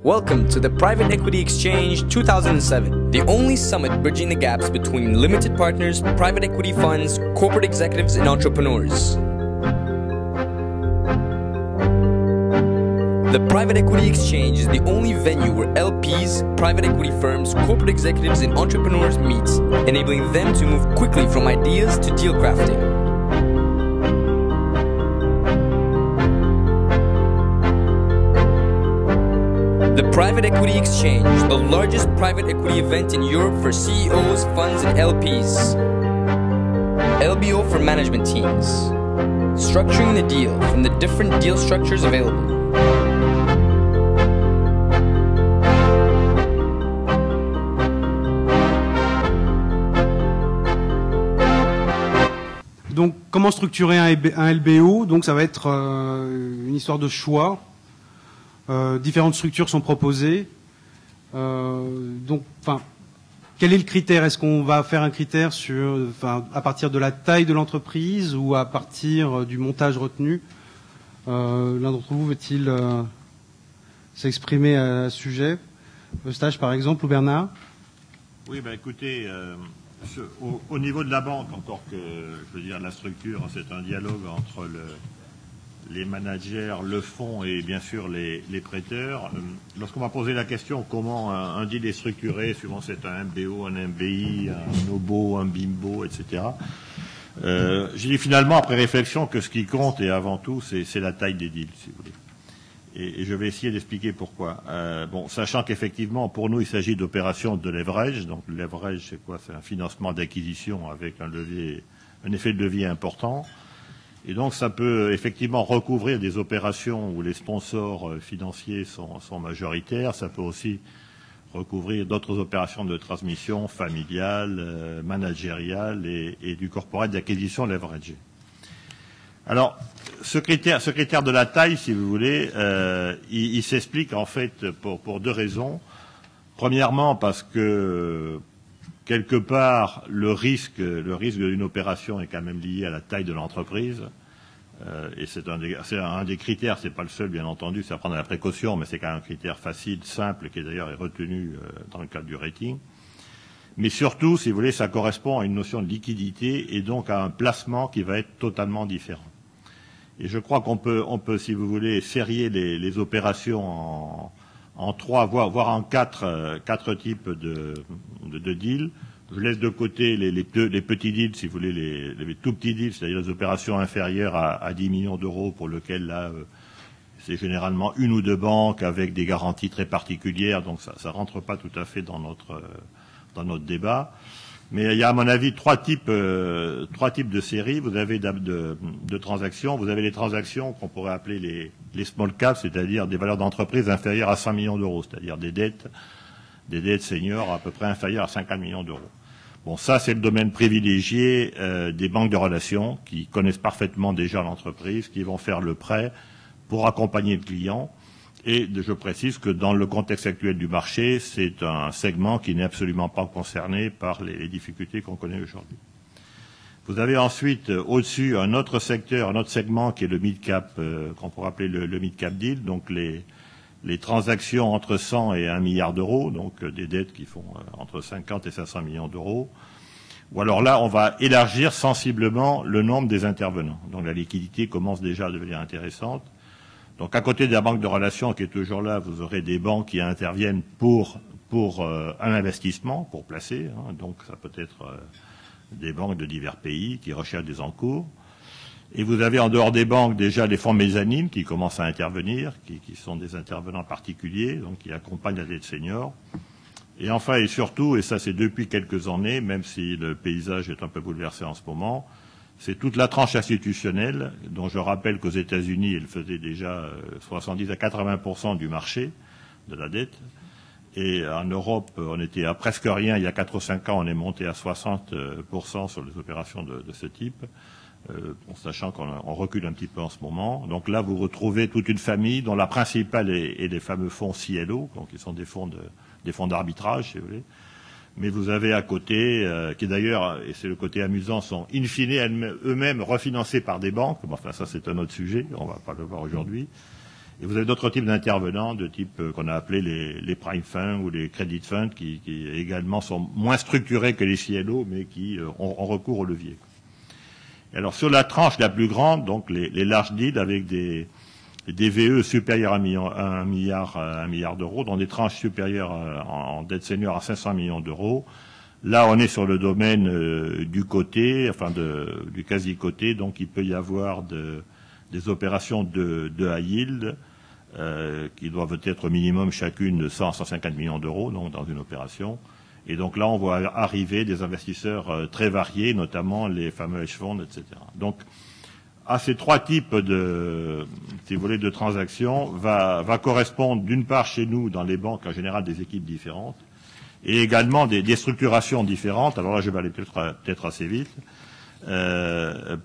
Welcome to the Private Equity Exchange 2007, the only summit bridging the gaps between limited partners, private equity funds, corporate executives, and entrepreneurs. The Private Equity Exchange is the only venue where LPs, private equity firms, corporate executives, and entrepreneurs meet, enabling them to move quickly from ideas to deal crafting. The Private Equity Exchange, the largest private equity event in Europe for CEOs, funds, and LPs. LBO for management teams. Structuring the deal from the different deal structures available. Donc, comment structurer un LBO? Donc, ça va être une histoire de choix. Différentes structures sont proposées. Donc, quel est le critère? Est-ce qu'on va faire un critère à partir de la taille de l'entreprise ou à partir du montage retenu? L'un d'entre vous veut-il s'exprimer à ce sujet? Eustache, par exemple, ou Bernard? Oui, écoutez, au niveau de la banque, encore que, je veux dire, la structure, c'est un dialogue entre les managers, le fonds et bien sûr les prêteurs. Lorsqu'on m'a posé la question comment un deal est structuré, souvent c'est un MBO, un MBI, un OBO, un BIMBO, etc. J'ai dit finalement, après réflexion, que ce qui compte et avant tout, c'est la taille des deals, si vous voulez. Et je vais essayer d'expliquer pourquoi. Sachant qu'effectivement, pour nous, il s'agit d'opérations de leverage. Donc le leverage, c'est quoi? C'est un financement d'acquisition avec un effet de levier important. Et donc, ça peut effectivement recouvrir des opérations où les sponsors financiers sont majoritaires. Ça peut aussi recouvrir d'autres opérations de transmission familiale, managériale et du corporate d'acquisition leveragé. Alors, ce critère de la taille, si vous voulez, il s'explique en fait pour deux raisons. Premièrement, parce que quelque part, le risque d'une opération est quand même lié à la taille de l'entreprise. Et c'est un des critères, c'est pas le seul, bien entendu, c'est à prendre à la précaution, mais c'est quand même un critère facile, simple, qui d'ailleurs est retenu dans le cadre du rating. Mais surtout, si vous voulez, ça correspond à une notion de liquidité et donc à un placement qui va être totalement différent. Et je crois qu'on peut, si vous voulez, sérier les opérations en trois, voire en quatre types de deals. Je laisse de côté les petits deals, si vous voulez, les tout petits deals, c'est-à-dire les opérations inférieures à 10 millions d'euros pour lesquelles, là, c'est généralement une ou deux banques avec des garanties très particulières, donc ça rentre pas tout à fait dans notre débat. Mais il y a, à mon avis, trois types de séries. Vous avez de transactions. Vous avez les transactions qu'on pourrait appeler les small caps, c'est-à-dire des valeurs d'entreprise inférieures à 100 millions d'euros, c'est-à-dire des dettes seniors à peu près inférieures à 50 millions d'euros. Bon, ça, c'est le domaine privilégié des banques de relations qui connaissent parfaitement déjà l'entreprise, qui vont faire le prêt pour accompagner le client. Et je précise que dans le contexte actuel du marché, c'est un segment qui n'est absolument pas concerné par les difficultés qu'on connaît aujourd'hui. Vous avez ensuite, au-dessus, un autre secteur, un autre segment qui est le mid-cap, qu'on pourrait appeler le mid-cap deal, donc les transactions entre 100 et 1 milliard d'euros, donc des dettes qui font entre 50 et 500 millions d'euros. Ou alors là, on va élargir sensiblement le nombre des intervenants. Donc la liquidité commence déjà à devenir intéressante. Donc à côté de la banque de relations qui est toujours là, vous aurez des banques qui interviennent pour un investissement, pour placer. Donc ça peut être des banques de divers pays qui recherchent des encours. Et vous avez en dehors des banques déjà les fonds mezzanines qui commencent à intervenir, qui sont des intervenants particuliers, donc qui accompagnent la dette senior. Et enfin et surtout, et ça c'est depuis quelques années, même si le paysage est un peu bouleversé en ce moment, c'est toute la tranche institutionnelle, dont je rappelle qu'aux États-Unis, elle faisait déjà 70 à 80% du marché de la dette. Et en Europe, on était à presque rien. Il y a 4 ou 5 ans, on est monté à 60% sur les opérations de ce type. Sachant qu'on recule un petit peu en ce moment. Donc là, vous retrouvez toute une famille dont la principale est les fameux fonds CLO, donc qui sont des fonds d'arbitrage, si vous voulez. Mais vous avez à côté, qui d'ailleurs, et c'est le côté amusant, sont in fine eux-mêmes refinancés par des banques. Bon, enfin, ça c'est un autre sujet, on va pas le voir aujourd'hui. Et vous avez d'autres types d'intervenants, de type qu'on a appelé les prime funds ou les credit funds, qui également sont moins structurés que les CLO, mais qui ont recours au levier. Et alors sur la tranche la plus grande, donc les large deals avec des VE supérieurs à 1 milliard d'euros, dans des tranches supérieures en dette senior à 500 millions d'euros. Là, on est sur le domaine du côté, enfin du quasi-côté, donc il peut y avoir des opérations de high yield qui doivent être au minimum chacune de 100 à 150 millions d'euros donc dans une opération. Et donc là, on voit arriver des investisseurs très variés, notamment les fameux hedge funds, etc. Donc, à ces trois types de, si vous voulez, de transactions, va correspondre d'une part chez nous, dans les banques, en général, des équipes différentes, et également des structurations différentes. Alors là, je vais aller peut-être assez vite,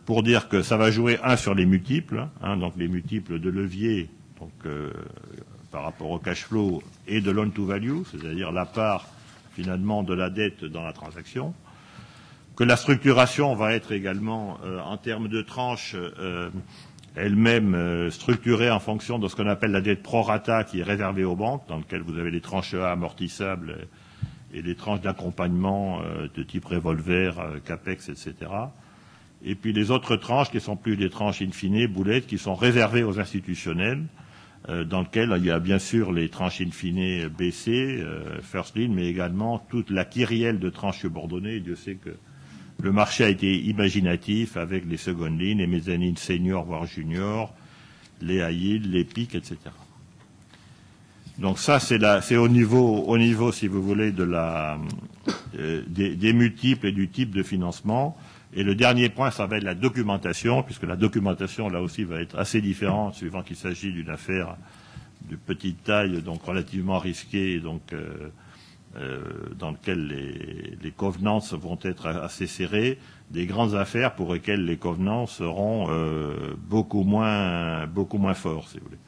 pour dire que ça va jouer, sur les multiples, donc les multiples de levier, donc par rapport au cash flow, et de loan to value, c'est-à-dire la part, finalement, de la dette dans la transaction, que la structuration va être également, en termes de tranches, elle-même structurée en fonction de ce qu'on appelle la dette pro rata qui est réservée aux banques, dans lequel vous avez les tranches A amortissables et les tranches d'accompagnement de type revolver, capex, etc. Et puis les autres tranches qui sont plus des tranches in fine, boulettes, qui sont réservées aux institutionnels, dans lequel il y a bien sûr les tranches in fine BC, first lien, mais également toute la kyrielle de tranches subordonnées. Dieu sait que le marché a été imaginatif avec les second lines, les mezzanines seniors voire juniors, les high yield, les pics, etc. Donc ça, c'est au niveau, si vous voulez, des multiples et du type de financement. Et le dernier point, ça va être la documentation, puisque la documentation, là aussi, va être assez différente, suivant qu'il s'agit d'une affaire de petite taille, donc relativement risquée, donc dans lequel les covenants vont être assez serrés, des grandes affaires pour lesquelles les covenants seront beaucoup moins forts, si vous voulez.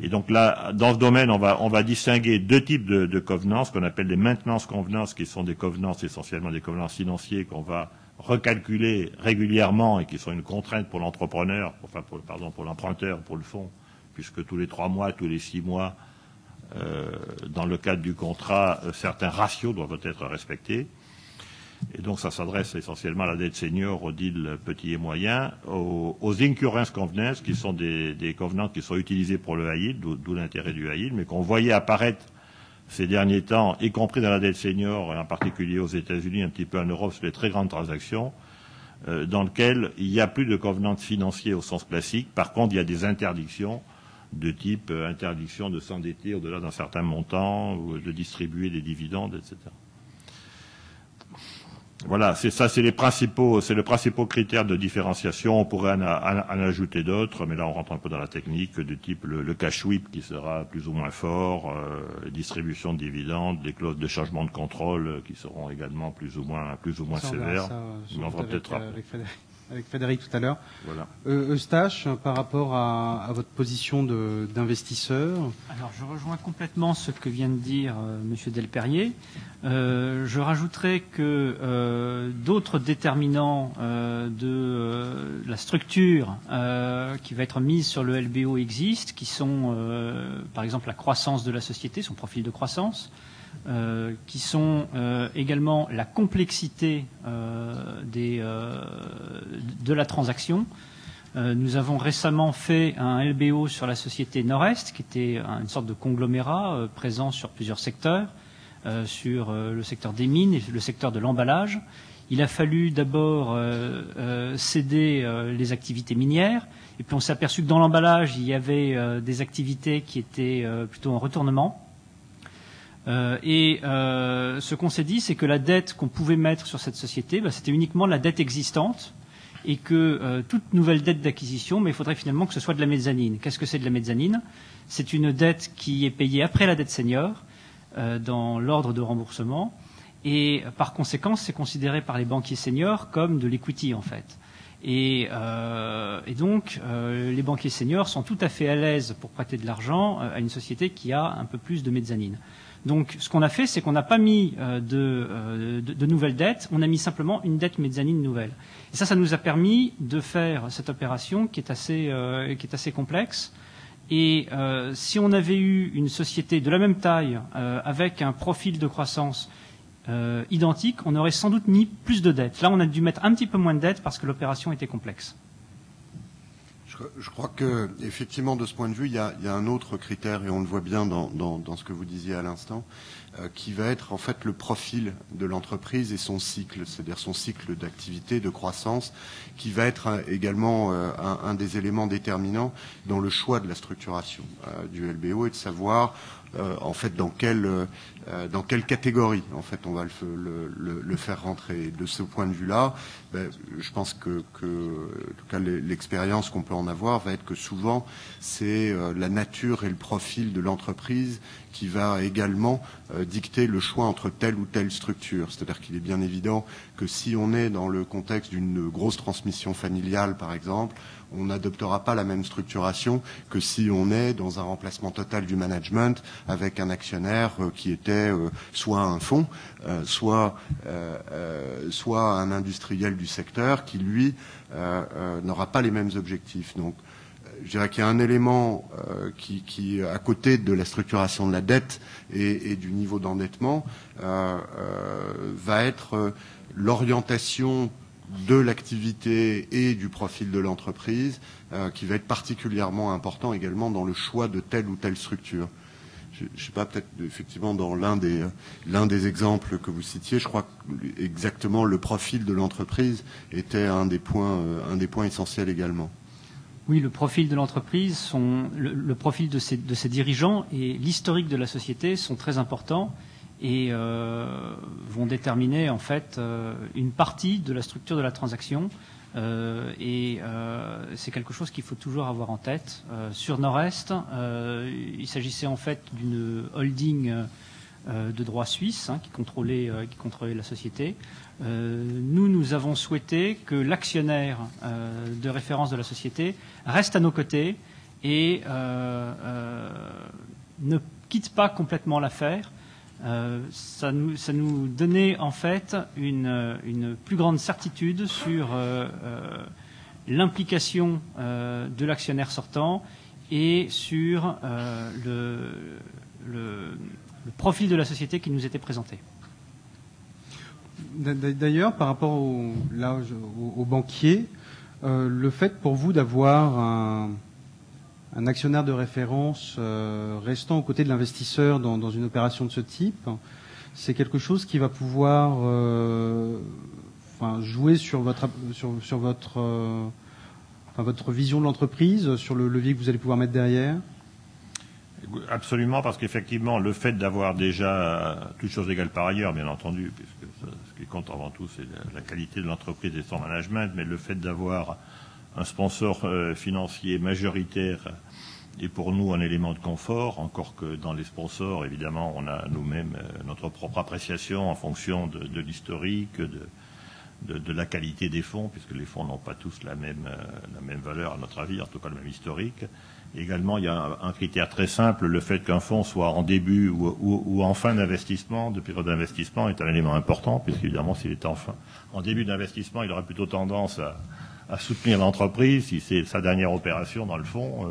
Et donc là, dans ce domaine, on va distinguer deux types de covenants, ce qu'on appelle des maintenance covenants, qui sont des covenants, essentiellement des covenants financiers qu'on va recalculer régulièrement et qui sont une contrainte pour l'entrepreneur, pour l'emprunteur, pour le fonds, puisque tous les 3 mois, tous les 6 mois, dans le cadre du contrat, certains ratios doivent être respectés. Et donc ça s'adresse essentiellement à la dette senior, aux deals petits et moyens, aux incurrence covenants, qui sont des covenants qui sont utilisés pour le high yield, d'où l'intérêt du high yield, mais qu'on voyait apparaître ces derniers temps, y compris dans la dette senior, et en particulier aux États-Unis, un petit peu en Europe, sur les très grandes transactions, dans lesquelles il n'y a plus de covenants financiers au sens classique. Par contre, il y a des interdictions de type interdiction de s'endetter au-delà d'un certain montant, ou de distribuer des dividendes, etc. Voilà, c'est le principal critère de différenciation. On pourrait en ajouter d'autres, mais là on rentre un peu dans la technique, du type le cash sweep qui sera plus ou moins fort, distribution de dividendes, les clauses de changement de contrôle qui seront également plus ou moins sévères. On va peut-être avec Frédéric tout à l'heure. Voilà. Eustache, par rapport à votre position d'investisseur. Alors, je rejoins complètement ce que vient de dire Monsieur Delperrier. Je rajouterai que d'autres déterminants de la structure qui va être mise sur le LBO existent, qui sont, par exemple, la croissance de la société, son profil de croissance, qui sont également la complexité de la transaction. Nous avons récemment fait un LBO sur la société Nord-Est, qui était une sorte de conglomérat présent sur plusieurs secteurs, sur le secteur des mines et le secteur de l'emballage. Il a fallu d'abord céder les activités minières, et puis on s'est aperçu que dans l'emballage, il y avait des activités qui étaient plutôt en retournement. Ce qu'on s'est dit, c'est que la dette qu'on pouvait mettre sur cette société, c'était uniquement la dette existante, et que toute nouvelle dette d'acquisition, mais il faudrait finalement que ce soit de la mezzanine. Qu'est-ce que c'est de la mezzanine? C'est une dette qui est payée après la dette senior, dans l'ordre de remboursement, et par conséquent, c'est considéré par les banquiers seniors comme de l'equity en fait. Et donc, les banquiers seniors sont tout à fait à l'aise pour prêter de l'argent à une société qui a un peu plus de mezzanine. Donc, ce qu'on a fait, c'est qu'on n'a pas mis de nouvelles dettes, on a mis simplement une dette mezzanine nouvelle. Et ça nous a permis de faire cette opération qui est assez complexe Et si on avait eu une société de la même taille, avec un profil de croissance identique, on aurait sans doute mis plus de dettes. Là, on a dû mettre un petit peu moins de dettes parce que l'opération était complexe. Je crois que, effectivement, de ce point de vue, il y a un autre critère, et on le voit bien dans ce que vous disiez à l'instant, qui va être en fait le profil de l'entreprise et son cycle, c'est-à-dire son cycle d'activité, de croissance, qui va être également un des éléments déterminants dans le choix de la structuration du LBO, et de savoir en fait dans quelle catégorie en fait on va le faire rentrer. De ce point de vue-là, je pense que en tout cas l'expérience qu'on peut en avoir va être que souvent c'est la nature et le profil de l'entreprise qui va également dicter le choix entre telle ou telle structure. C'est-à-dire qu'il est bien évident que si on est dans le contexte d'une grosse transmission familiale, par exemple, on n'adoptera pas la même structuration que si on est dans un remplacement total du management avec un actionnaire qui était soit un fonds, soit un industriel du secteur qui, lui, n'aura pas les mêmes objectifs. Donc, je dirais qu'il y a un élément qui, à côté de la structuration de la dette et du niveau d'endettement, va être l'orientation de l'activité et du profil de l'entreprise qui va être particulièrement important également dans le choix de telle ou telle structure. Je ne sais pas, peut-être effectivement dans l'un des exemples que vous citiez, je crois que exactement le profil de l'entreprise était un des points essentiels également. Oui, le profil de l'entreprise, le profil de ses dirigeants et l'historique de la société sont très importants et vont déterminer en fait une partie de la structure de la transaction. C'est quelque chose qu'il faut toujours avoir en tête. Sur Nord-Est, il s'agissait en fait d'une holding de droit suisse qui contrôlait la société. Nous avons souhaité que l'actionnaire de référence de la société reste à nos côtés et ne quitte pas complètement l'affaire. Ça nous donnait en fait une plus grande certitude sur l'implication de l'actionnaire sortant et sur le profil de la société qui nous était présenté. D'ailleurs, par rapport aux banquiers, le fait pour vous d'avoir un actionnaire de référence restant aux côtés de l'investisseur dans une opération de ce type, c'est quelque chose qui va pouvoir jouer sur votre vision de l'entreprise, sur le levier que vous allez pouvoir mettre derrière. Absolument, parce qu'effectivement, le fait d'avoir déjà, toutes choses égales par ailleurs, bien entendu, puisque ce qui compte avant tout, c'est la qualité de l'entreprise et son management, mais le fait d'avoir un sponsor financier majoritaire est pour nous un élément de confort, encore que dans les sponsors, évidemment, on a nous-mêmes notre propre appréciation en fonction de l'historique, de la qualité des fonds, puisque les fonds n'ont pas tous la même valeur, à notre avis, en tout cas le même historique. Également, il y a un critère très simple, le fait qu'un fonds soit en début ou en fin d'investissement, de période d'investissement, est un élément important, puisqu'évidemment, s'il est en début d'investissement, il aurait plutôt tendance à soutenir l'entreprise. Si c'est sa dernière opération dans le fond,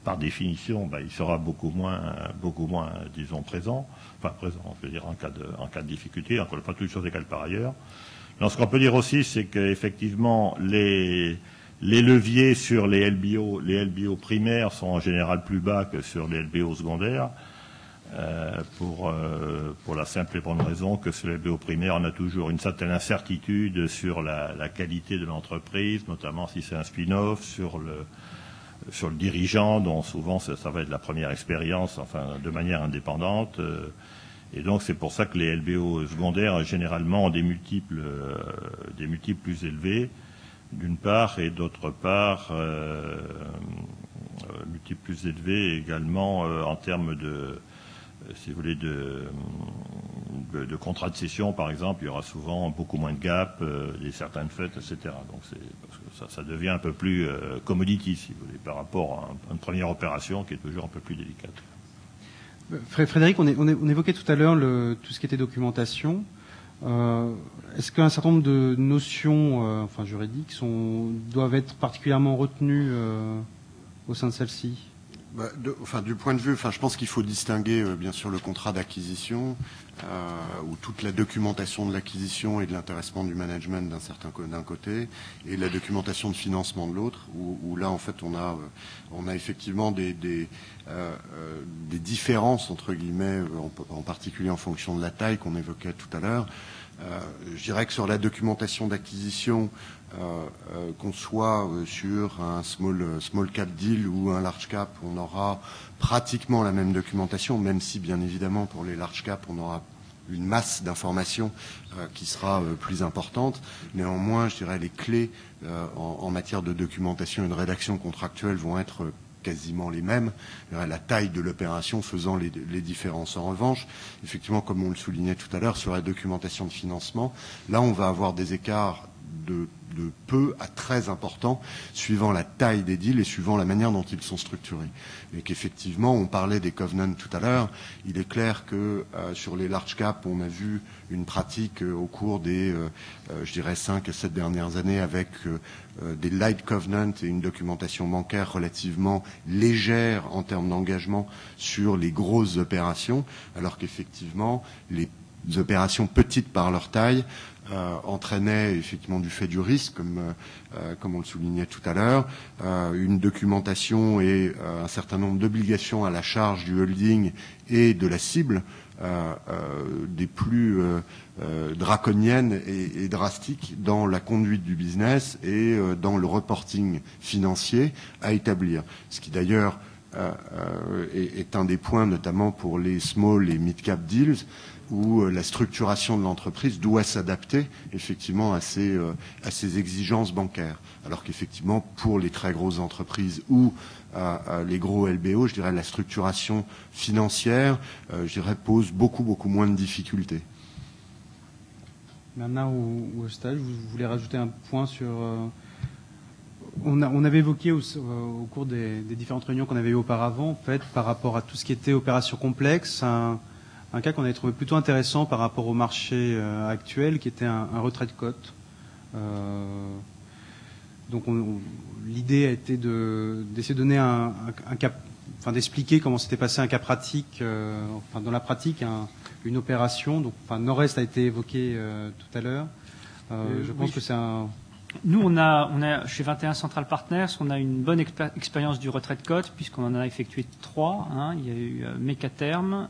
par définition, il sera beaucoup moins, disons, présent. Enfin, présent, je veux dire, en cas de difficulté, encore pas toutes les choses égales par ailleurs. Donc, ce qu'on peut dire aussi, c'est qu'effectivement, les leviers sur les LBO primaires sont en général plus bas que sur les LBO secondaires, pour la simple et bonne raison que sur les LBO primaires, on a toujours une certaine incertitude sur la qualité de l'entreprise, notamment si c'est un spin-off, sur le dirigeant, dont souvent ça va être la première expérience, enfin de manière indépendante. Et donc c'est pour ça que les LBO secondaires généralement ont des multiples plus élevés, d'une part, et d'autre part, multiples plus élevés également en termes de, si vous voulez, de contrats de cession, par exemple, il y aura souvent beaucoup moins de gap, des certaines fêtes, etc. Donc parce que ça devient un peu plus commodity, si vous voulez, par rapport à une première opération qui est toujours un peu plus délicate. Frédéric, on évoquait tout à l'heure tout ce qui était documentation. Est-ce qu'un certain nombre de notions juridiques doivent être particulièrement retenues au sein de celle-ci ? Du point de vue, je pense qu'il faut distinguer bien sûr le contrat d'acquisition ou toute la documentation de l'acquisition et de l'intéressement du management d'un côté, et la documentation de financement de l'autre, où là en fait on a effectivement des différences entre guillemets, en particulier en fonction de la taille qu'on évoquait tout à l'heure. Je dirais que sur la documentation d'acquisition, qu'on soit sur un small cap deal ou un large cap, on aura pratiquement la même documentation, même si bien évidemment pour les large cap on aura une masse d'informations qui sera plus importante. Néanmoins, je dirais les clés en matière de documentation et de rédaction contractuelle vont être quasiment les mêmes, la taille de l'opération faisant les différences. En revanche, effectivement, comme on le soulignait tout à l'heure, sur la documentation de financement, là on va avoir des écarts de peu à très importants suivant la taille des deals et suivant la manière dont ils sont structurés. Et qu'effectivement, on parlait des covenants tout à l'heure, il est clair que sur les large cap, on a vu une pratique au cours des, je dirais, 5 à 7 dernières années avec des light covenants et une documentation bancaire relativement légère en termes d'engagement sur les grosses opérations, alors qu'effectivement, les opérations petites par leur taille entraînait effectivement du fait du risque, comme on le soulignait tout à l'heure, une documentation et un certain nombre d'obligations à la charge du holding et de la cible des plus draconiennes et drastiques dans la conduite du business et dans le reporting financier à établir. Ce qui d'ailleurs est un des points notamment pour les small et mid-cap deals, où la structuration de l'entreprise doit s'adapter effectivement à ces exigences bancaires. Alors qu'effectivement, pour les très grosses entreprises ou les gros LBO, je dirais la structuration financière, je dirais, pose beaucoup moins de difficultés. Bernard ou Eustache, vous voulez rajouter un point sur... On avait évoqué au cours des différentes réunions qu'on avait eues auparavant, en fait, par rapport à tout ce qui était opération complexe, un cas qu'on avait trouvé plutôt intéressant par rapport au marché actuel, qui était un retrait de cote. Donc l'idée a été d'essayer de donner un cas, d'expliquer comment s'était passé un cas pratique, dans la pratique, une opération. Donc, Nord-Est a été évoqué tout à l'heure. Je pense que c'est un... Nous, on a chez 21 Central Partners, on a une bonne expérience du retrait de cote, puisqu'on en a effectué 3. Il y a eu Mecaterm,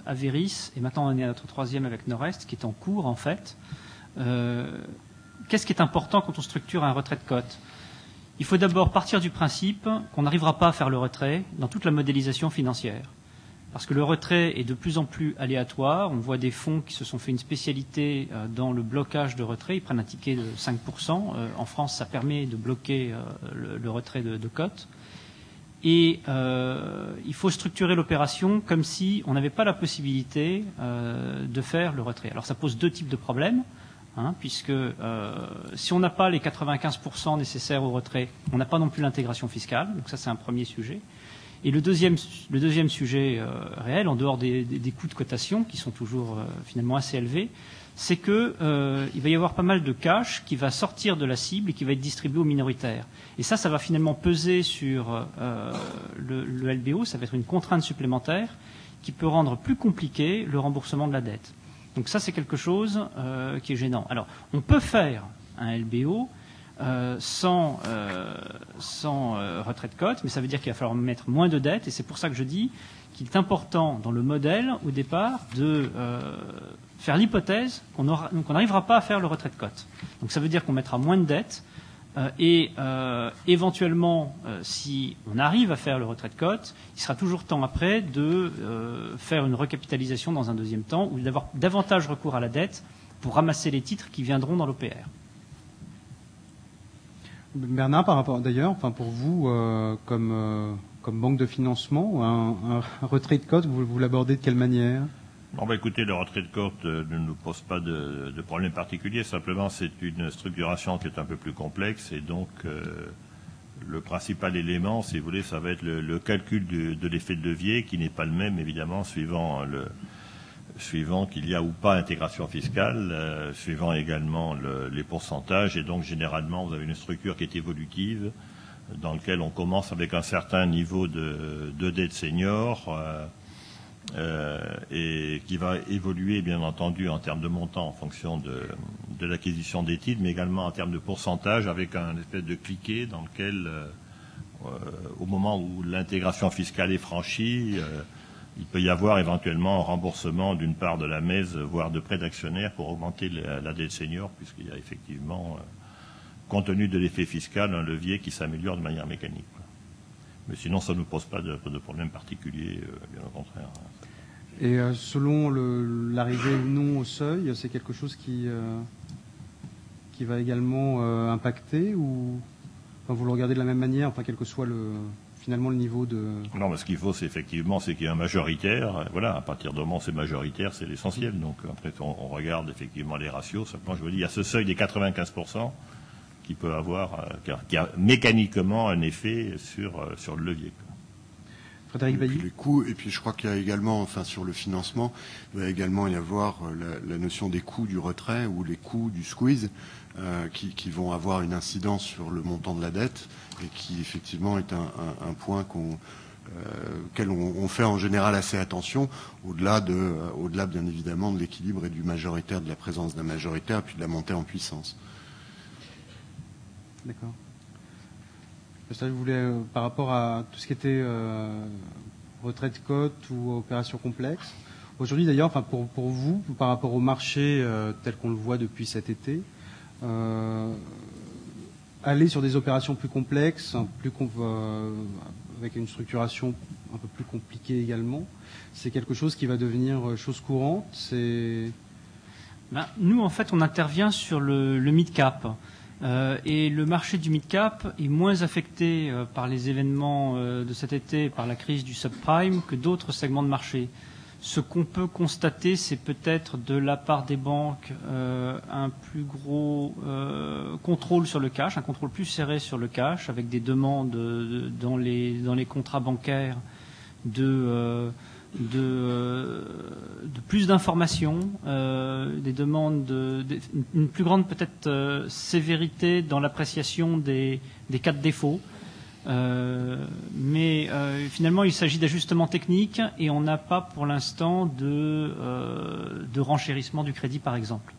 Averis, et maintenant on est à notre 3e avec Nord-Est, qui est en cours en fait. Qu'est-ce qui est important quand on structure un retrait de cote ? Il faut d'abord partir du principe qu'on n'arrivera pas à faire le retrait dans toute la modélisation financière. Parce que le retrait est de plus en plus aléatoire. On voit des fonds qui se sont fait une spécialité dans le blocage de retrait. Ils prennent un ticket de 5%. En France, ça permet de bloquer le retrait de cote. Et il faut structurer l'opération comme si on n'avait pas la possibilité de faire le retrait. Alors ça pose deux types de problèmes, puisque si on n'a pas les 95% nécessaires au retrait, on n'a pas non plus l'intégration fiscale. Donc ça, c'est un premier sujet. Et le deuxième sujet réel, en dehors des coûts de cotation, qui sont toujours finalement assez élevés, c'est que il va y avoir pas mal de cash qui va sortir de la cible et qui va être distribué aux minoritaires. Et ça va finalement peser sur le LBO, ça va être une contrainte supplémentaire qui peut rendre plus compliqué le remboursement de la dette. Donc ça, c'est quelque chose qui est gênant. Alors, on peut faire un LBO sans retrait de cote, mais ça veut dire qu'il va falloir mettre moins de dettes, et c'est pour ça que je dis qu'il est important dans le modèle, au départ, de faire l'hypothèse qu'on n'arrivera pas à faire le retrait de cote. Donc ça veut dire qu'on mettra moins de dettes, et éventuellement, si on arrive à faire le retrait de cote, il sera toujours temps après de faire une recapitalisation dans un deuxième temps, ou d'avoir davantage recours à la dette pour ramasser les titres qui viendront dans l'OPR. Bernard, par rapport d'ailleurs, pour vous, comme banque de financement, un retrait de cote, vous l'abordez de quelle manière ? Écoutez, le retrait de cote ne nous pose pas de problème particulier. Simplement, c'est une structuration qui est un peu plus complexe, et donc le principal élément, si vous voulez, ça va être le calcul de l'effet de levier, qui n'est pas le même, évidemment, suivant qu'il y a ou pas intégration fiscale, suivant également les pourcentages, et donc généralement vous avez une structure qui est évolutive dans lequel on commence avec un certain niveau de dette senior et qui va évoluer bien entendu en termes de montant en fonction de l'acquisition des titres, mais également en termes de pourcentage avec un espèce de cliquet dans lequel au moment où l'intégration fiscale est franchie, il peut y avoir éventuellement un remboursement d'une part de la MES, voire de prêts d'actionnaires pour augmenter la dette senior, puisqu'il y a effectivement, compte tenu de l'effet fiscal, un levier qui s'améliore de manière mécanique. Mais sinon, ça ne nous pose pas de problème particulier, bien au contraire. Et selon l'arrivée ou non au seuil, c'est quelque chose qui va également impacter, ou enfin, vous le regardez de la même manière, enfin, quel que soit finalement le niveau de... Non, mais ce qu'il faut, c'est effectivement, c'est qu'il y ait un majoritaire. Voilà, à partir du moment où c'est majoritaire, c'est l'essentiel. Donc après, on regarde effectivement les ratios. Simplement, je vous dis, il y a ce seuil des 95% qui peut avoir, qui a mécaniquement un effet sur le levier. Frédéric Bailly. Les coûts, et puis je crois qu'il y a également, enfin sur le financement, il va également y avoir la notion des coûts du retrait ou les coûts du squeeze qui vont avoir une incidence sur le montant de la dette et qui effectivement est un point auquel on fait en général assez attention, au-delà bien évidemment de l'équilibre et du majoritaire, de la présence d'un majoritaire, puis de la montée en puissance. D'accord. Ça, je voulais, par rapport à tout ce qui était retrait de cote ou opérations complexes, aujourd'hui d'ailleurs, enfin pour vous, par rapport au marché tel qu'on le voit depuis cet été, aller sur des opérations plus complexes, avec une structuration un peu plus compliquée également, c'est quelque chose qui va devenir chose courante. Nous, en fait, on intervient sur le mid-cap. Et le marché du mid-cap est moins affecté par les événements de cet été, par la crise du subprime, que d'autres segments de marché. Ce qu'on peut constater, c'est peut-être de la part des banques un plus gros contrôle sur le cash, un contrôle plus serré sur le cash, avec des demandes dans les contrats bancaires de plus d'informations, des demandes une plus grande peut-être sévérité dans l'appréciation des cas de défaut. Mais finalement, il s'agit d'ajustements techniques et on n'a pas pour l'instant de renchérissement du crédit, par exemple.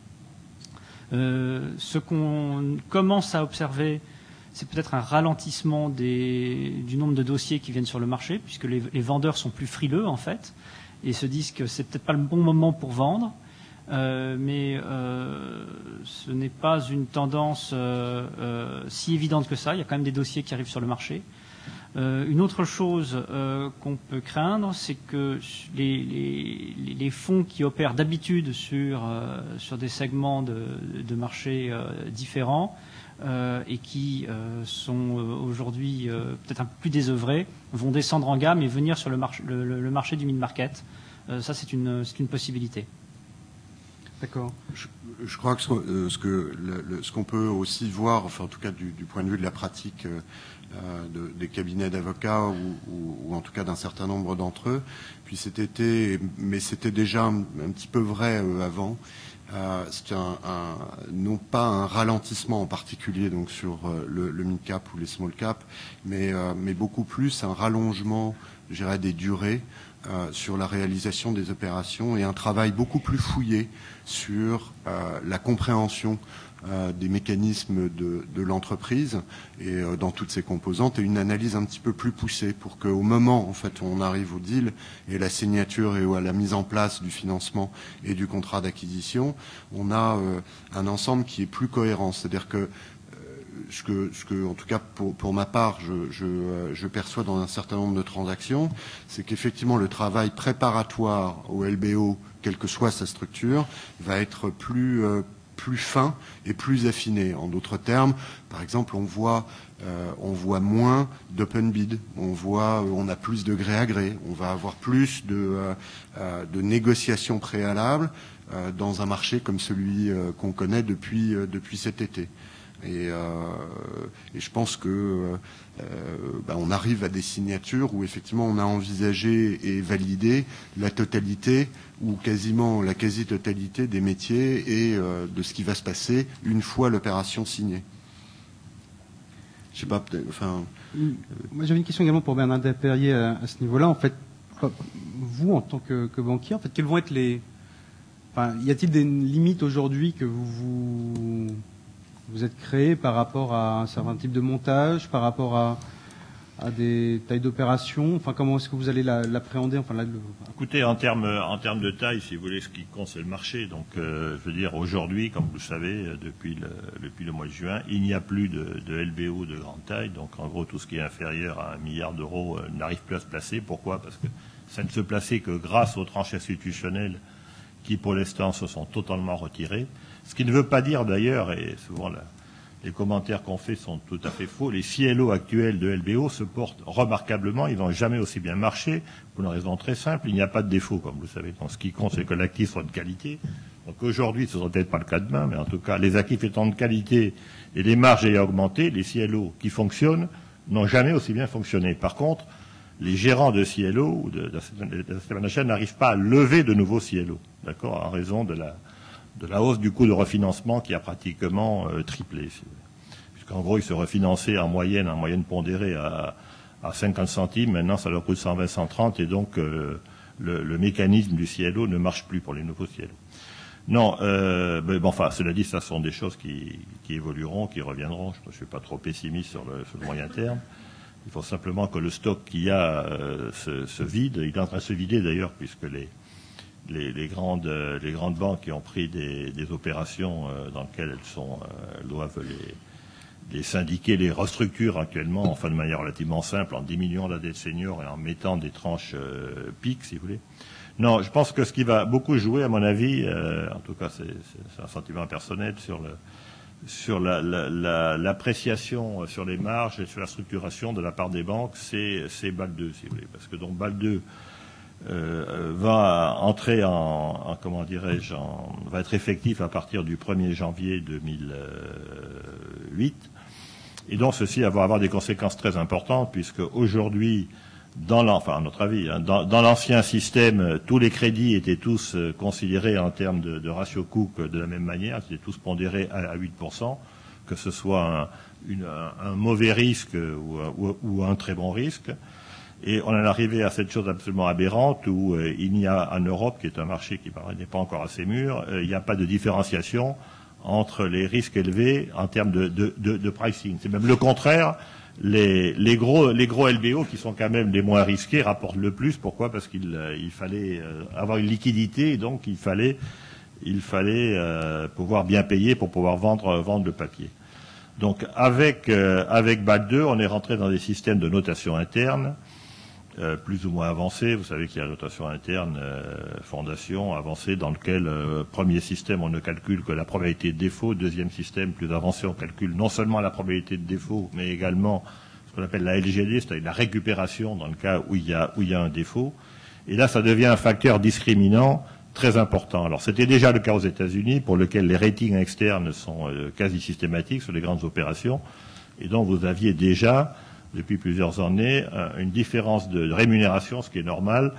Ce qu'on commence à observer, c'est peut-être un ralentissement du nombre de dossiers qui viennent sur le marché, puisque les vendeurs sont plus frileux, en fait, et se disent que c'est peut-être pas le bon moment pour vendre. Mais ce n'est pas une tendance si évidente que ça. Il y a quand même des dossiers qui arrivent sur le marché. Une autre chose qu'on peut craindre, c'est que les fonds qui opèrent d'habitude sur des segments de marché différents et qui sont aujourd'hui peut-être un peu plus désœuvrés, vont descendre en gamme et venir sur le marché du mid-market. Ça, c'est une possibilité. D'accord. Je crois que ce qu'on peut aussi voir, enfin en tout cas du point de vue de la pratique des cabinets d'avocats ou en tout cas d'un certain nombre d'entre eux, puis cet été, mais c'était déjà un petit peu vrai avant, c'est non pas un ralentissement en particulier donc sur le mid-cap ou les small-cap, mais beaucoup plus un rallongement, je dirais, des durées sur la réalisation des opérations et un travail beaucoup plus fouillé sur la compréhension des mécanismes de l'entreprise et dans toutes ses composantes et une analyse un petit peu plus poussée pour qu'au moment en fait où on arrive au deal et la signature et à la mise en place du financement et du contrat d'acquisition, on a un ensemble qui est plus cohérent. C'est-à-dire que ce que, en tout cas pour ma part, je perçois dans un certain nombre de transactions, c'est qu'effectivement le travail préparatoire au LBO, quelle que soit sa structure, va être plus fin et plus affiné. En d'autres termes, par exemple, on voit moins d'open bid, on a plus de gré à gré, on va avoir plus de négociations préalables dans un marché comme celui qu'on connaît depuis cet été. Et je pense que on arrive à des signatures où effectivement on a envisagé et validé la totalité ou quasiment la quasi-totalité des métiers et de ce qui va se passer une fois l'opération signée. Je sais pas, enfin... Moi, j'avais une question également pour Bernadette Perrier à ce niveau-là. En fait, vous, en tant que banquier, en fait, quels vont être les... Enfin, y a-t-il des limites aujourd'hui que vous êtes créé par rapport à un certain type de montage, par rapport à des tailles d'opération? Enfin, comment est-ce que vous allez l'appréhender? Enfin, Écoutez, en termes de taille, si vous voulez, ce qui compte, c'est le marché. Donc, je veux dire, aujourd'hui, comme vous le savez, depuis le mois de juin, il n'y a plus de LBO de grande taille. Donc, en gros, tout ce qui est inférieur à 1 milliard d'euros n'arrive plus à se placer. Pourquoi? Parce que ça ne se plaçait que grâce aux tranches institutionnelles qui, pour l'instant, se sont totalement retirées. Ce qui ne veut pas dire, d'ailleurs, et souvent les commentaires qu'on fait sont tout à fait faux, les CLO actuels de LBO se portent remarquablement, ils n'ont jamais aussi bien marché, pour une raison très simple, il n'y a pas de défaut, comme vous le savez. Donc, ce qui compte, c'est que l'actif soit de qualité. Donc aujourd'hui, ce ne sera peut-être pas le cas demain, mais en tout cas, les actifs étant de qualité et les marges ayant augmenté, les CLO qui fonctionnent n'ont jamais aussi bien fonctionné. Par contre, les gérants de CLO ou d'asset manager n'arrivent pas à lever de nouveaux CLO, d'accord, en raison de la hausse du coût de refinancement qui a pratiquement triplé. Puisqu'en gros, ils se refinançaient en moyenne pondérée à 50 centimes. Maintenant, ça leur coûte 120, 130, et donc le mécanisme du CLO ne marche plus pour les nouveaux CLO. Non, mais bon, enfin, cela dit, ça sont des choses qui évolueront, qui reviendront. Je ne suis pas trop pessimiste sur le moyen terme. Il faut simplement que le stock qu'il y a se vide. Il est en train de se vider d'ailleurs, puisque les grandes banques qui ont pris des opérations dans lesquelles elles doivent les syndiquer, les restructurent actuellement, enfin de manière relativement simple, en diminuant la dette senior et en mettant des tranches piques, si vous voulez. Non, je pense que ce qui va beaucoup jouer, à mon avis, en tout cas c'est un sentiment personnel, sur l'appréciation sur les marges et sur la structuration de la part des banques, c'est BAL 2, si vous voulez. Parce que donc BAL 2 va entrer va être effectif à partir du 1er janvier 2008. Et donc ceci va avoir des conséquences très importantes, puisque aujourd'hui, à notre avis, dans l'ancien système, tous les crédits étaient tous considérés en termes de ratio Cook de la même manière, ils étaient tous pondérés à 8%, que ce soit un mauvais risque ou un très bon risque. Et on en est arrivé à cette chose absolument aberrante où il n'y a, en Europe, qui est un marché qui n'est pas encore assez mûr, il n'y a pas de différenciation entre les risques élevés en termes de pricing. C'est même le contraire. Les gros LBO, qui sont quand même les moins risqués, rapportent le plus. Pourquoi? Parce qu'il fallait avoir une liquidité, et donc il fallait pouvoir bien payer pour pouvoir vendre le papier. Donc avec BAL 2, on est rentré dans des systèmes de notation interne plus ou moins avancés. Vous savez qu'il y a la notation interne fondation avancée, dans lequel premier système on ne calcule que la probabilité de défaut, deuxième système plus avancé on calcule non seulement la probabilité de défaut mais également ce qu'on appelle la LGD, c'est-à-dire la récupération dans le cas où il y a un défaut. Et là ça devient un facteur discriminant très important. Alors c'était déjà le cas aux États-Unis, pour lequel les ratings externes sont quasi systématiques sur les grandes opérations, et donc vous aviez déjà depuis plusieurs années une différence de rémunération, ce qui est normal,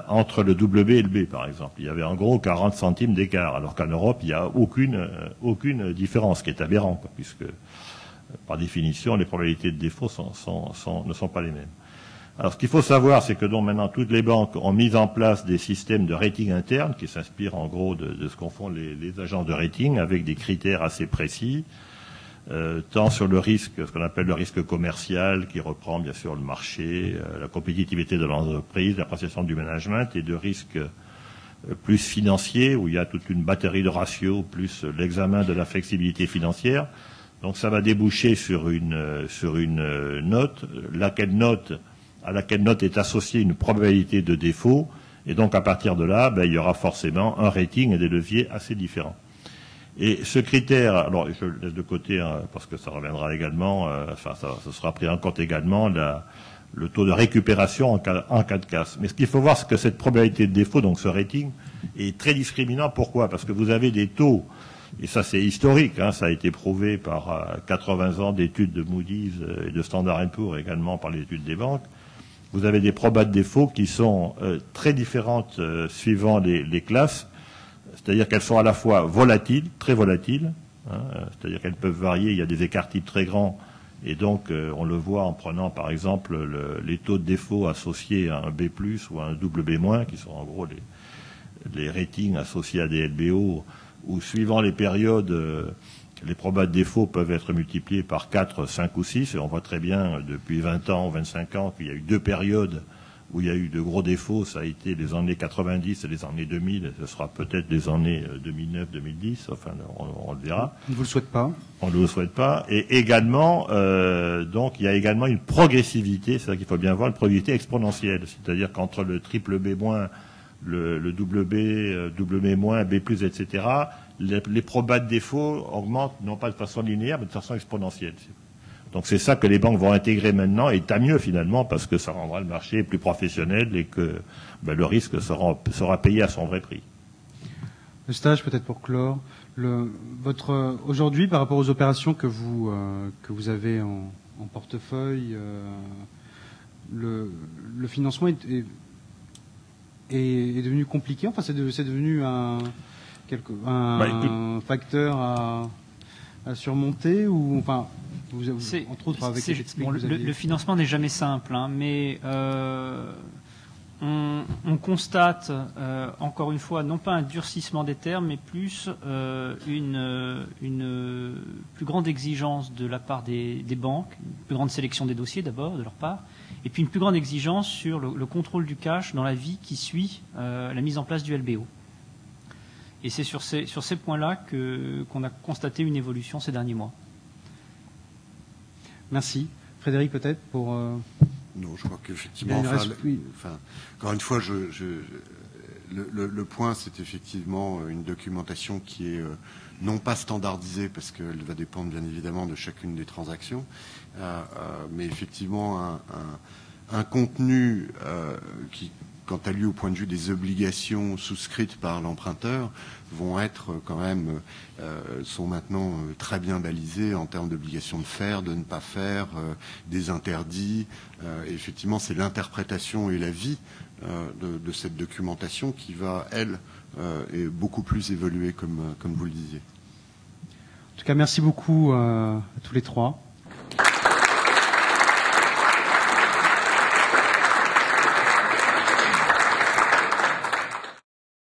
entre le WB et le B, par exemple. Il y avait en gros 40 centimes d'écart, alors qu'en Europe, il n'y a aucune différence, ce qui est aberrant, quoi, puisque, par définition, les probabilités de défaut ne sont pas les mêmes. Alors, ce qu'il faut savoir, c'est que donc maintenant, toutes les banques ont mis en place des systèmes de rating interne qui s'inspirent en gros de ce qu'en font les agences de rating, avec des critères assez précis, tant sur le risque, ce qu'on appelle le risque commercial, qui reprend bien sûr le marché, la compétitivité de l'entreprise, l'appréciation du management, et de risques plus financiers, où il y a toute une batterie de ratios, plus l'examen de la flexibilité financière. Donc ça va déboucher sur une note, à laquelle note est associée une probabilité de défaut, et donc à partir de là, il y aura forcément un rating et des leviers assez différents. Et ce critère, alors je le laisse de côté parce que ça reviendra également, ça sera pris en compte également le taux de récupération en cas de casse. Mais ce qu'il faut voir, c'est que cette probabilité de défaut, donc ce rating, est très discriminant. Pourquoi? Parce que vous avez des taux, et ça c'est historique, ça a été prouvé par 80 ans d'études de Moody's et de Standard & Poor's, également par les études des banques. Vous avez des probas de défaut qui sont très différentes suivant les classes. C'est-à-dire qu'elles sont à la fois volatiles, très volatiles, c'est-à-dire qu'elles peuvent varier, il y a des écarts types très grands, Et donc, on le voit en prenant, par exemple, les taux de défaut associés à un B+, ou à un double B-, qui sont en gros les ratings associés à des LBO, où suivant les périodes, les probas de défaut peuvent être multipliés par 4, 5 ou 6. Et on voit très bien, depuis 20 ans ou 25 ans, qu'il y a eu 2 périodes où il y a eu de gros défauts. Ça a été les années 90 et les années 2000. Ce sera peut-être les années 2009-2010. Enfin, on le verra. On ne vous le souhaite pas. On ne le souhaite pas. Et également, donc, il y a également une progressivité, c'est ça qu'il faut bien voir, une progressivité exponentielle. C'est-à-dire qu'entre le triple B-, le double B, double B-, B+, etc., les probas de défaut augmentent non pas de façon linéaire, mais de façon exponentielle. Donc c'est ça que les banques vont intégrer maintenant, et tant mieux finalement, parce que ça rendra le marché plus professionnel et que le risque sera payé à son vrai prix. Le stage, peut-être pour clore, aujourd'hui, par rapport aux opérations que vous avez en portefeuille, le financement est devenu compliqué. Enfin, c'est devenu un facteur à surmonter, ou enfin, entre autres avec le financement n'est jamais simple, hein, mais on constate encore une fois non pas un durcissement des termes, mais plus une plus grande exigence de la part des banques, une plus grande sélection des dossiers d'abord de leur part, et puis une plus grande exigence sur le contrôle du cash dans la vie qui suit la mise en place du LBO. Et c'est sur ces points-là qu'on a constaté une évolution ces derniers mois. Merci. Frédéric, peut-être pour... Non, je crois qu'effectivement, encore une fois, le point, c'est effectivement une documentation qui est non pas standardisée, parce qu'elle va dépendre bien évidemment de chacune des transactions, mais effectivement un contenu qui, quant à lui, au point de vue des obligations souscrites par l'emprunteur, vont être quand même, sont maintenant très bien balisées en termes d'obligations de faire, de ne pas faire, des interdits. Et effectivement, c'est l'interprétation et la vie de cette documentation qui va, elle, beaucoup plus évoluer, comme vous le disiez. En tout cas, merci beaucoup à tous les trois.